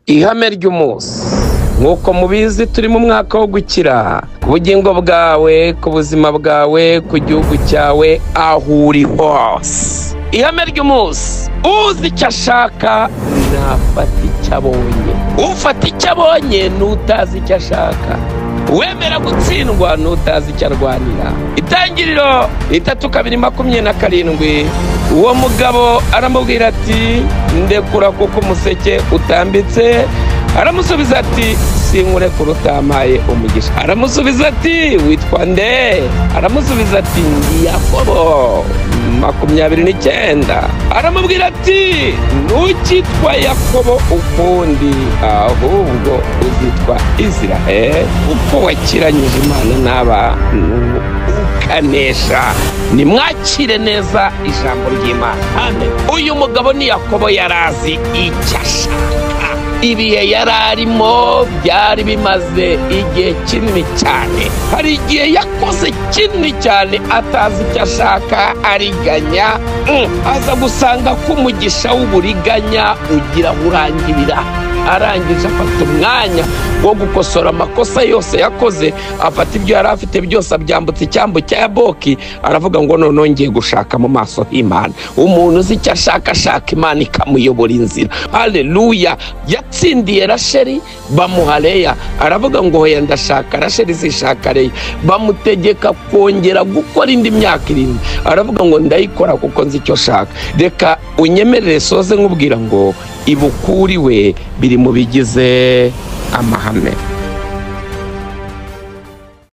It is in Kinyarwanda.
ihame ry'umunsi. Nk'uko mubizi turi mu mwaka wo gukira ku bugingo bwawe, ku buzima bwawe, ku gihugu cyawe, aho uri hose. Ihame ry'umunsi: uzi icyo ashaka nafata icyo abonye. Ufata icyo abonye n'utazi icyo ashaka. Wemera gutsindwa n'utazi icyo arwanira. Itangiriro 3:27. Uwo mugabo aramubwira ati, ndekura kuko umuseke utambitse. Aramusubiza ati, sinkurekura utamaye umugisha. Aramusubiza ati, witwa nde? Aramusubiza ati, ndi Yakobo. 29. Aramubwira ati, ntukitwa Yakobo ukundi, ahubwo uzitwa Israel, kuko wakiranyije Imana n'abantu ukanesha. Nimwakire neza ijambo ry'Imana. Amen. Uyu mugabo ni Yakobo, yarazi icyo ashaka. Ibihe yari arimo byari bimaze igihe kinini cyane. Hari igihe yakoze kinini cyane atazi icyo ashaka, ariganya. Aza gusanga ko umugisha w'uburiganya ugira urangirira. Arangije afata umwanya wo gukosora amakosa yose yakoze, afata ibyo yari afite byose abyambutse icyambu cya Yaboki. Aravuga ngo none ngiye gushaka mu maso h'Imana. Umuntu uzi icyo ashaka, ashaka Imana ikamuyobora inzira. Haleluya. Yatsindiye Rasheli, bamuha Leya. Aravuga ngo hoya ndashaka Rasheli, zishaka Leya. Bamutegeka kongera gukora indi myaka 7. Aravuga ngo ndayikora kuko nzi icyo shaka. Reka unyemerere soze nkubwira ngo ibukuriwe biri mu bigize amahame.